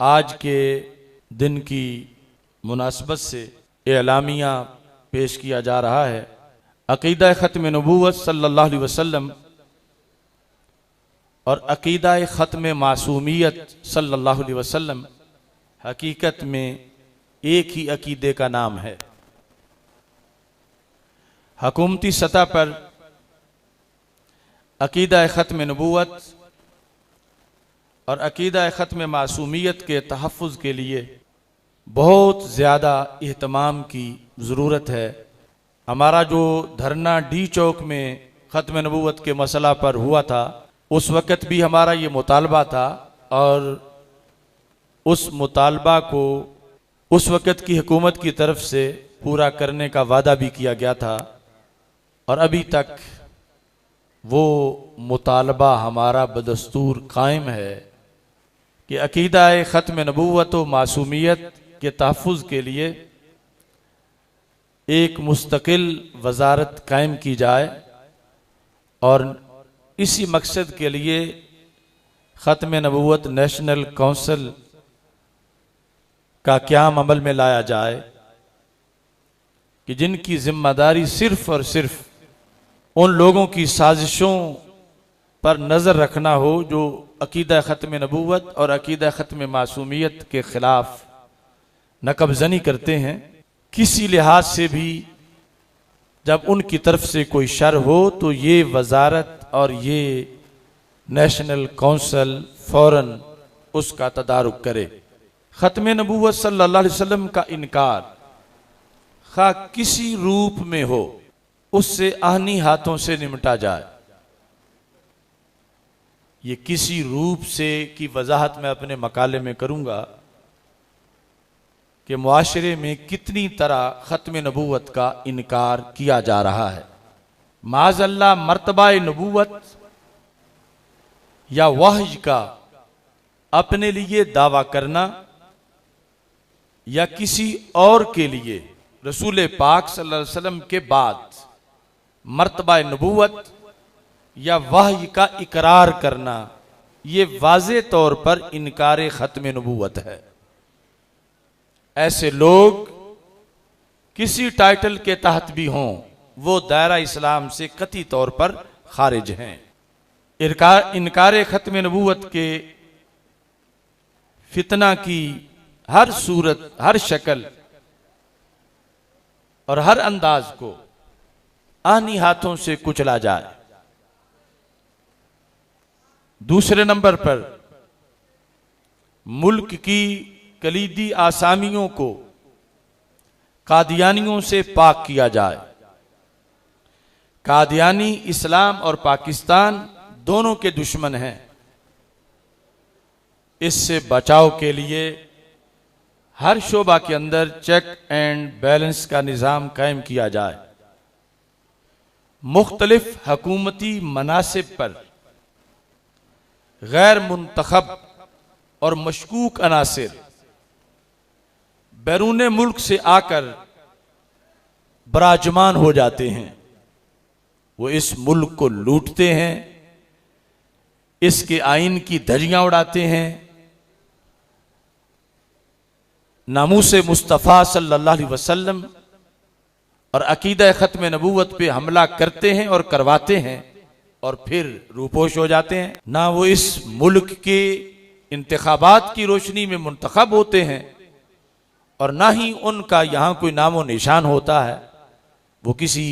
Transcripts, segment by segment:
आज के दिन की मुनासबत से एलामिया पेश किया जा रहा है। अकीदा ख़त्म नबूवत सल्लल्लाहु अलैहि वसल्लम और अकीदा ख़त्म मासूमियत सल्लल्लाहु अलैहि वसल्लम हकीकत में एक ही अकीदे का नाम है। हुकूमती सतह पर अकीदा ख़त्म नबूवत और अकीदा ख़त्म मासूमियत के तहफ़्फ़ुज़ के लिए बहुत ज़्यादा एहतमाम की ज़रूरत है। हमारा जो धरना डी चौक में ख़त्म नबूवत के मसला पर हुआ था, उस वक़्त भी हमारा ये मुतालबा था और उस मुतालबा को उस वक़्त की हुकूमत की तरफ से पूरा करने का वादा भी किया गया था और अभी तक वो मुतालबा हमारा बदस्तूर कायम है कि अकीदा ख़त्म नबूवत व मासूमियत के तहफ़्फ़ुज़ के लिए एक मुस्तकिल वज़ारत कायम की जाए और इसी मकसद के लिए ख़त्म नबूवत नेशनल काउंसिल का क़याम अमल में लाया जाए कि जिनकी ज़िम्मेदारी सिर्फ़ और सिर्फ उन लोगों की साजिशों पर नज़र रखना हो जो अकीदा ख़त्म नबूवत और अकीदा ख़त्म मासूमियत के ख़िलाफ़ नकबज़नी करते हैं। किसी लिहाज से भी जब उनकी तरफ से कोई शर हो तो ये वज़ारत और ये नेशनल काउंसिल फ़ौरन उसका तदारुक करे। ख़त्म नबूवत सल्लल्लाहु अलैहि वसल्लम का इनकार खा किसी रूप में हो, उससे आहनी हाथों से निमटा जाए। ये किसी रूप से की वजाहत मैं अपने मकाले में करूंगा कि मुआशरे में कितनी तरह ख़त्म नबूवत का इनकार किया जा रहा है। माज़अल्लाह मर्तबा नबूवत या वहय का अपने लिए दावा करना या किसी और के लिए रसूल पाक सल्लल्लाहु अलैहि वसल्लम के बाद मर्तबा नबूवत या वहय का इकरार करना, ये वाज़े तौर पर इनकार ख़त्म नबूवत है। ऐसे लोग किसी टाइटल के तहत भी हों, वो दायरा इस्लाम से कतई तौर पर खारिज हैं। इनकार ख़त्म नबूवत के फितना की हर सूरत, हर शक्ल और हर अंदाज को आहनी हाथों से कुचला जाए। दूसरे नंबर पर मुल्क की कलीदी आसामियों को कादियानियों से पाक किया जाए। कादियानी इस्लाम और पाकिस्तान दोनों के दुश्मन हैं। इससे बचाव के लिए हर शोबा के अंदर चेक एंड बैलेंस का निज़ाम कायम किया जाए। मुख्तलिफ हकूमती मनासिब पर गैर मुंतखब और मशकूक अनासिर बैरून मुल्क से आकर बराजमान हो जाते हैं। वो इस मुल्क को लूटते हैं, इसके आइन की धज्जियां उड़ाते हैं, नामूसे मुस्तफ़ा सल्लल्लाहु अलैहि वसल्लम और अकीदा ख़त्म नबूवत पे हमला करते हैं और करवाते हैं और फिर रूपोश हो जाते हैं। ना वो इस मुल्क के इंतखाबात की रोशनी में मुंतखब होते हैं और ना ही उनका यहाँ कोई नामो निशान होता है। वो किसी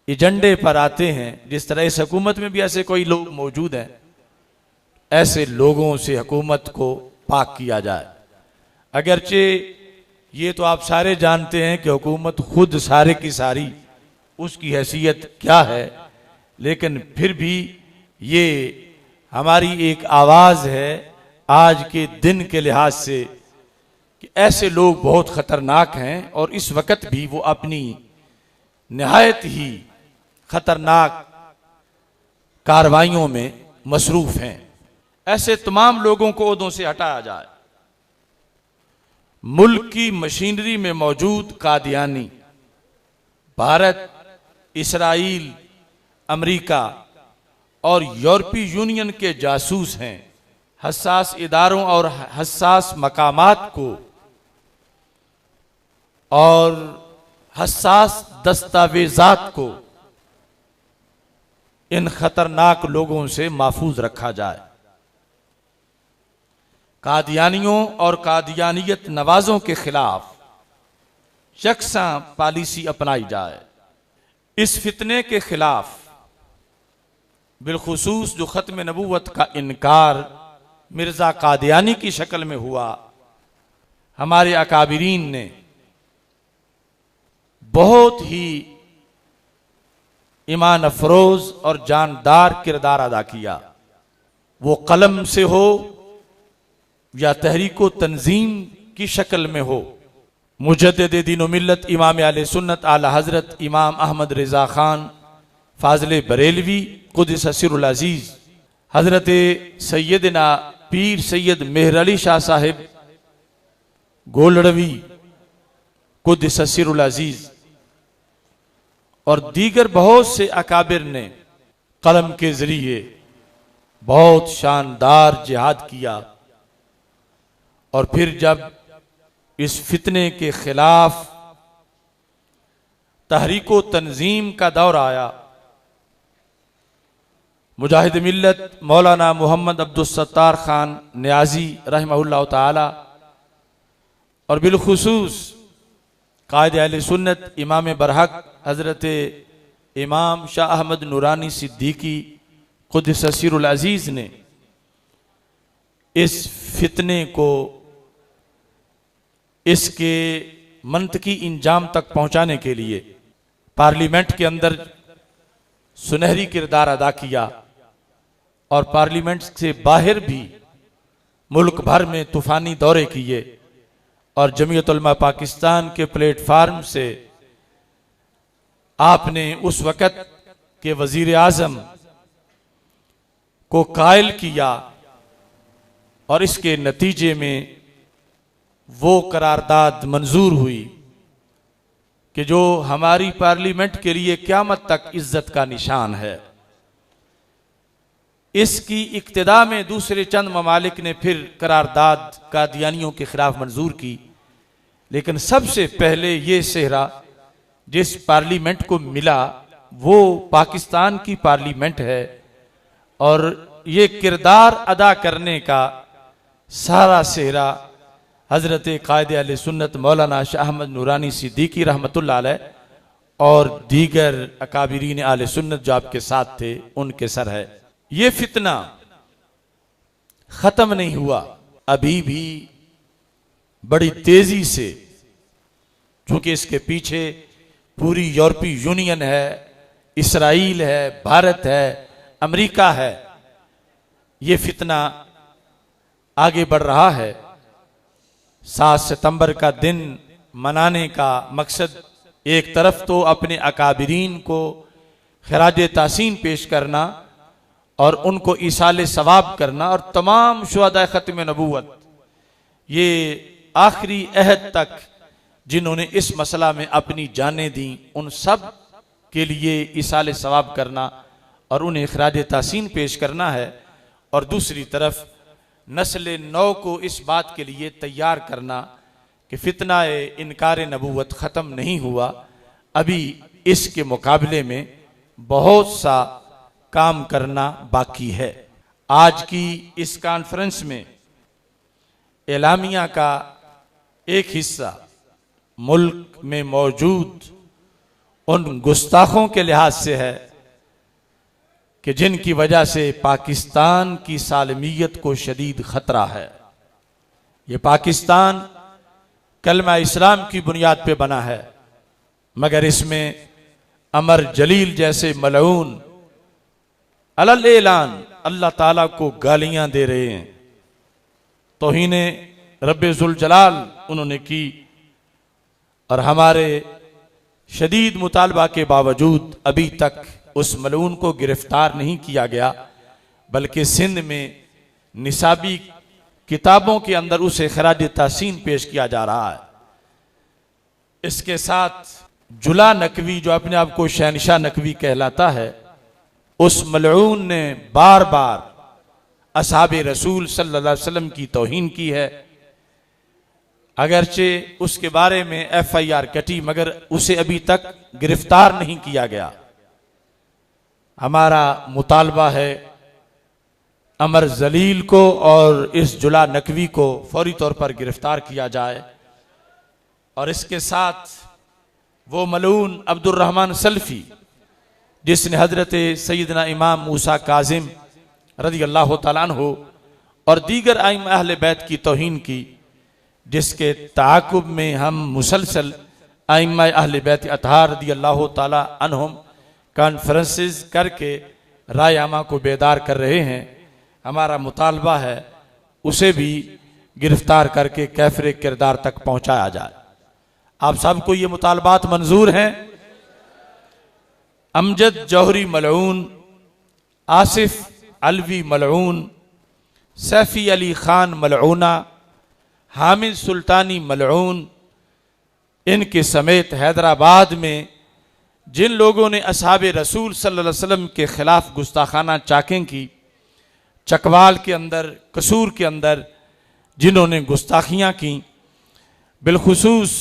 एजेंडे पर आते हैं। जिस तरह इस हुकूमत में भी ऐसे कोई लोग मौजूद हैं, ऐसे लोगों से हुकूमत को पाक किया जाए। अगरचे ये तो आप सारे जानते हैं कि हुकूमत खुद सारे की सारी उसकी हैसियत क्या है, लेकिन फिर भी ये हमारी एक आवाज़ है आज के दिन के लिहाज से कि ऐसे लोग बहुत ख़तरनाक हैं और इस वक़्त भी वो अपनी निहायत ही ख़तरनाक कार्रवाइयों में मसरूफ़ हैं। ऐसे तमाम लोगों को ओहदों से हटाया जाए। मुल्क की मशीनरी में मौजूद कादियानी भारत, हसास इदारों और हसास मकामात को और हसास दस्तावेजात को इन खतरनाक लोगों से महफूज रखा जाए। कादियानियों और कादियानियत नवाजों के खिलाफ यकसा पॉलिसी अपनाई जाए। इस फितने के खिलाफ बिलखुसूस जो खत्म नबूवत का इनकार मिर्जा कादियानी की शक्ल में हुआ, हमारे अकाबिरीन ने बहुत ही ईमान अफरोज और जानदार किरदार अदा किया। वो कलम से हो या तहरीको तंजीम की शक्ल में हो। मुजद्दिद दीन व मिल्लत इमाम आले सुन्नत आला हजरत इमाम अहमद रजा खान फाजले बरेलवी कुद्दस सिरुल अजीज, हजरत सैयदना पीर सैयद मेहर अली शाह साहिब गोलड़वी कुद्दस सिरुल अजीज और दीगर बहुत से अकाबिर ने कलम के जरिए बहुत शानदार जिहाद किया। और फिर जब इस फितने के खिलाफ तहरीको तंजीम का दौर आया, मुजाहिद मिल्लत मौलाना मोहम्मद अब्दुल सत्तार खान नियाजी रहमहुल्लाह ताला और बिलखुसूस कायद अहले सुन्नत इमाम बरहक हजरत इमाम शाह अहमद नूरानी सिद्दीकी कुद्दस सिरुल अजीज ने इस फितने को इसके मंतकी इंजाम तक पहुंचाने के लिए पार्लियामेंट के अंदर सुनहरी किरदार अदा किया और पार्लियामेंट से बाहर भी मुल्क भर में तूफानी दौरे किए और जमीयत उलमा पाकिस्तान के प्लेटफार्म से आपने उस वक़्त के वजीर आजम को कायल किया और इसके नतीजे में वो करारदाद मंजूर हुई कि जो हमारी पार्लियामेंट के लिए क़यामत तक इज्जत का निशान है। इसकी इक्तदा में दूसरे चंद ममालिक ने फिर करारदाद कादियानियों के खिलाफ मंजूर की, लेकिन सबसे पहले ये सेहरा जिस पार्लियामेंट को मिला वो पाकिस्तान की पार्लियामेंट है और ये किरदार अदा करने का सारा सेहरा हजरत कायद अहले सुन्नत मौलाना शाह अहमद नूरानी सिद्दीकी रहमतुल्लाह अलैह और दीगर अकाबिरीन आले सुन्नत जो आपके साथ थे उनके सर है। ये फितना खत्म नहीं हुआ, अभी भी बड़ी तेजी से, चूंकि इसके पीछे पूरी यूरोपीय यूनियन है, इसराइल है, भारत है, अमेरिका है, ये फितना आगे बढ़ रहा है। 7 सितंबर का दिन मनाने का मकसद एक तरफ तो अपने अकाबिरीन को खराज तासीन पेश करना और उनको ईसाले सवाब करना और तमाम शुहदा खत्म नबूवत ये आखिरी अहद तक जिन्होंने इस मसला में अपनी जानें दी उन सब के लिए ईसाले सवाब करना और उन्हें खराज तासीन पेश करना है। और दूसरी तरफ नस्ल नौ को इस बात के लिए तैयार करना कि फितना इनकार नबूवत ख़त्म नहीं हुआ, अभी इसके मुकाबले में बहुत सा काम करना बाकी है। आज की इस कॉन्फ्रेंस में एलामिया का एक हिस्सा मुल्क में मौजूद उन गुस्ताखों के लिहाज से है कि जिनकी वजह से पाकिस्तान की सालमियत को शदीद खतरा है। ये पाकिस्तान कलमा इस्लाम की बुनियाद पे बना है, मगर इसमें अमर जलील जैसे मलऊन अलल ऐलान अल्लाह ताला को गालियां दे रहे हैं, तौहीने रब्बे जुल जलाल उन्होंने की। और हमारे शदीद मुतालबा के बावजूद अभी तक उस मलऊन को गिरफ्तार नहीं किया गया, बल्कि सिंध में निसाबी किताबों के अंदर उसे खराज तासीन पेश किया जा रहा है। इसके साथ जुला नकवी जो अपने आप को शहनशाह नकवी कहलाता है, उस मलऊन ने बार बार असहाबे रसूल सल्लल्लाहु अलैहि वसल्लम की तौहीन की है। अगरचे उसके बारे में FIR कटी मगर उसे अभी तक गिरफ्तार नहीं किया गया। हमारा मुतालबा है अमर जलील को और इस जुला नकवी को फौरी तौर पर गिरफ्तार किया जाए और इसके साथ वो मलून अब्दुर्रहमान सल्फी जिसने हजरत सैयदना इमाम मूसा काजिम रज़ी अल्लाह तआला अन्हु और दीगर आइम्मा अहले बैत की तौहीन की, जिसके ताक़ुब में हम मुसलसल आइम्मा अहले बैत अतहार रज़ी अल्लाह तआला अन्हुम कॉन्फ्रेंसेस करके राय आमा को बेदार कर रहे हैं। हमारा मुतालबा है उसे भी गिरफ्तार करके कैफरे किरदार तक पहुंचाया जाए। आप सबको ये मुतालबात मंजूर हैं? अमजद जौहरी मलऊन, आसिफ अलवी मलऊन, सैफी अली खान मलऊना, हामिद सुल्तानी मलऊन, इनके समेत हैदराबाद में जिन लोगों ने असहाबे रसूल सल्लल्लाहु अलैहि वसल्लम के खिलाफ गुस्ताखाना चाकें की, चकवाल के अंदर, कसूर के अंदर जिन्होंने गुस्ताखियाँ की, बिलखुसूस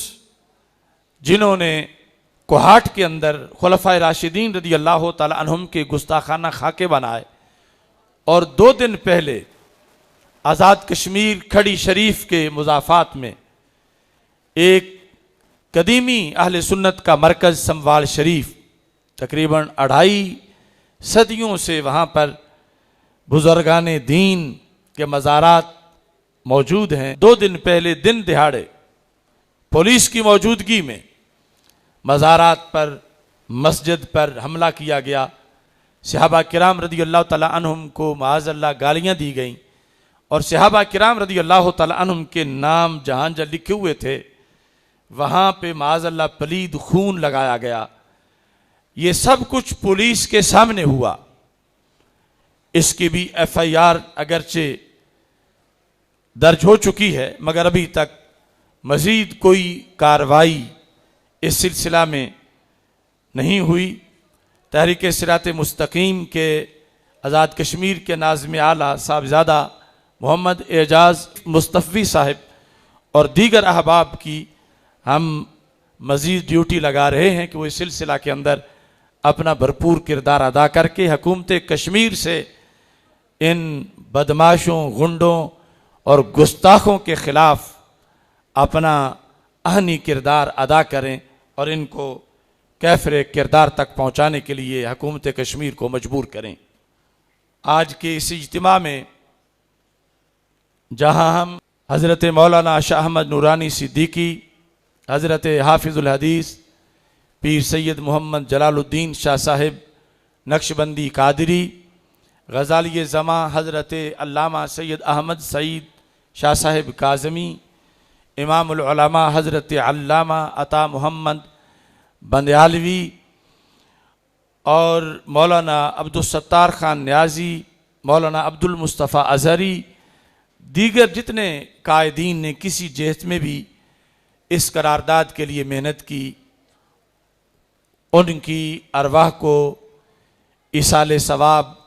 जिन्होंने कोहाट के अंदर खुलफाए राशिदीन रज़ी अल्लाह तआला अन्हुम के गुस्ताखाना खाके बनाए और 2 दिन पहले आज़ाद कश्मीर खड़ी शरीफ के मुज़ाफ़ात में एक कदीमी अहले सुन्नत का मरकज़ समवाल शरीफ तकरीबन 2.5 सदियों से वहाँ पर बुजुर्गाने दीन के मज़ारात मौजूद हैं। 2 दिन पहले दिन दिहाड़े पुलिस की मौजूदगी में मज़ारात पर, मस्जिद पर हमला किया गया। सहाबा किराम रज़ी अल्लाह तआला अन्हुम को माअज़ल्लाह गालियाँ दी गईं और सहाबा किराम रज़ी अल्लाह तआला अन्हुम के नाम जहाँ जहाँ लिखे हुए थे वहाँ पे माअज़ल्लाह पलीद खून लगाया गया। ये सब कुछ पुलिस के सामने हुआ। इसकी भी FIR अगरचे दर्ज हो चुकी है मगर अभी तक मज़ीद कोई कार्रवाई इस सिलसिला में नहीं हुई। तहरीक सिरात मुस्तकीम के आज़ाद कश्मीर के नाज़िम आला साहबज़ादा मोहम्मद एजाज मुस्तफ़ी साहिब और दीगर अहबाब की हम मज़ीद ड्यूटी लगा रहे हैं कि वो इस सिलसिला के अंदर अपना भरपूर किरदार अदा करके हुकूमत कश्मीर से इन बदमाशों, गुंडों और गुस्ताखों के ख़िलाफ़ अपना अहनी किरदार अदा करें और इनको कैफरे किरदार तक पहुँचाने के लिए हुकूमत कश्मीर को मजबूर करें। आज के इस इज्तिमा में जहाँ हम हज़रत मौलाना शाह अहमद नूरानी सिद्दीकी, हज़रत हाफिज़ुल हदीस पीर सैयद मोहम्मद जलालुद्दीन शाह साहिब नक्शबंदी कादरी, गज़ाली ज़मा हज़रत अल्लामा सैयद अहमद सईद शाह साहिब काज़मी, इमामुल उलमा हज़रत अल्लामा अता मोहम्मद बंदयालवी और मौलाना अब्दुल सत्तार खान न्याजी, मौलाना अब्दुल मुस्तफ़ा अज़हरी, दीगर जितने कायदीन ने किसी जहत में भी इस करारदाद के लिए मेहनत की, उनकी अरवाह को इसाले सवाब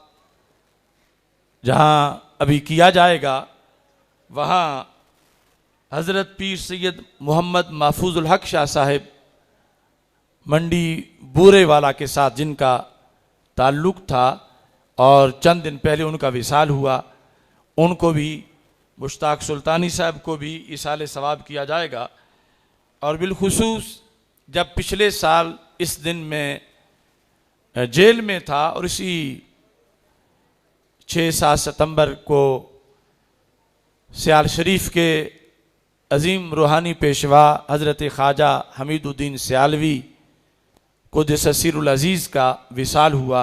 जहाँ अभी किया जाएगा वहाँ हज़रत पीर सैयद मोहम्मद महफूजुल हक शाह साहिब मंडी बूरे वाला के साथ जिनका ताल्लुक़ था और चंद दिन पहले उनका विसाल हुआ, उनको भी मुश्ताक सुल्तानी साहब को भी इसाले सवाब किया जाएगा। और बिलखुसूस जब पिछले साल इस दिन में जेल में था और इसी 6-7 सितंबर को सियाल शरीफ के अजीम रूहानी पेशवा हज़रत ख्वाजा हमीदुद्दीन सियालवी क़ुद्दस सिर्रुल अज़ीज़ का विसाल हुआ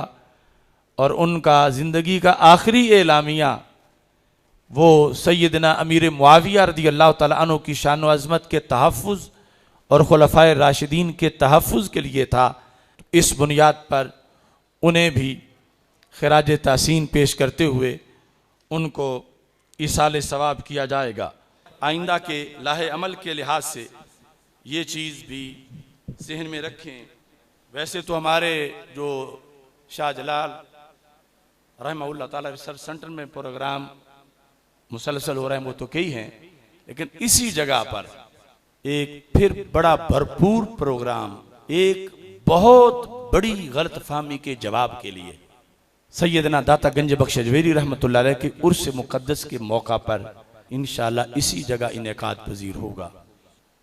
और उनका ज़िंदगी का आखिरी एलामिया वो सैयदना अमीर मुआविया रज़ी अल्लाह तआला अन्हु की शान व अज़मत के तहफ़्फ़ुज़ और खुलफ़ाए राशिदीन के तहफ़्फ़ुज़ के लिए था। इस बुनियाद पर उन्हें भी खिराज तहसीन पेश करते हुए उनको इसाले सवाब किया जाएगा। आइंदा के लाहे अमल के लिहाज से ये चीज़ भी जहन में रखें। वैसे तो हमारे जो शाहजलाल रहमहुल्लाह ताला रिसर्च सेंटर में प्रोग्राम मुसलसल हो रहे हैं, वो तो कई हैं, लेकिन इसी जगह पर एक फिर बड़ा भरपूर प्रोग्राम, एक बहुत बड़ी गलत फहमी के जवाब के लिए सैयदना दाता गंज बख्श अजमेरी रहमतुल्लाह अलैह के उर्स मुक़द्दस के मौका पर इंशाअल्लाह इसी जगह इनेकाद पजीर होगा।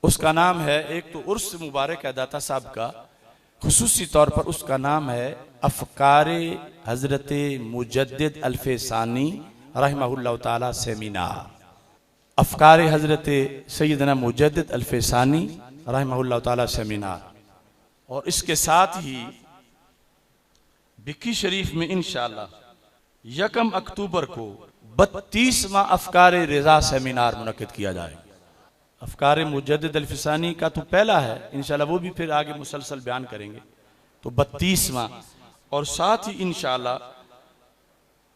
उसका नाम है, एक तो उर्स मुबारक है दाता साहब का, खुसूसी तौर पर उसका नाम है अफ़कारे हज़रत मुजद्दिद अल्फ़सानी रहमहुल्लाह ताला सेमिनार। अफ़कारे हज़रत सैयदना मुजद्दिद अल्फ़सानी रहमहुल्लाह ताला सेमिनार। और इसके साथ ही बिक्की शरीफ में इंशाअल्लाह 1 अक्टूबर को 32वां अफ़कारे रिज़ा सेमिनार मुनक़िद किया जाएगा। अफ़कारे मुजद्दिद अल्फ़सानी का तो पहला है, इंशाअल्लाह वो भी फिर आगे मुसलसल बयान करेंगे, तो 32वां। और साथ ही इंशाअल्लाह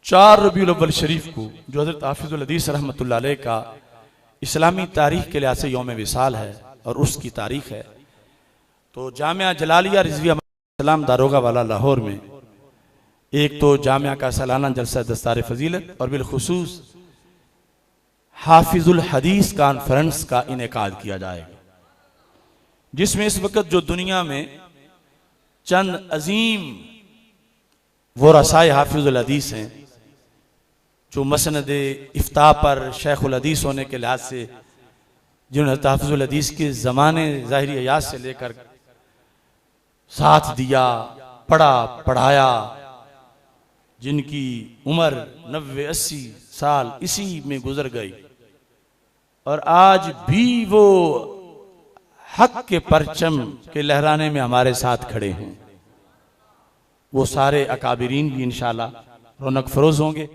4 रबीउल अव्वल शरीफ को जो हज़रत हाफ़िज़ुल हदीस रहमतुल्लाह अलैह का इस्लामी तारीख़ के लिहाज से यौम विसाल है और उसकी तारीख़ है, तो जामिया जलालिया रिज़विया सलाम दारोगा वाला लाहौर में एक तो जामिया का सालाना जलसा दस्तार फ़जीलत और बिलखुसूस हाफिजुल हदीस कॉन्फ्रेंस का इनेकाद किया जाएगा, जिसमें इस वक्त जो दुनिया में चंद अजीम वरसाए हाफिजुल हदीस हैं, जो मसनद इफ्ता पर शेखुल हदीस होने के लिहाज से जिन्होंने हाफिजुल हदीस के ज़माने ज़ाहिरी हयात से लेकर साथ दिया, पढ़ा पढ़ाया, जिनकी उम्र 90-80 साल इसी में गुजर गई और आज भी वो हक के परचम के लहराने में हमारे साथ खड़े हैं, वो सारे अकाबिरीन भी इंशाअल्लाह रौनक फरोज होंगे।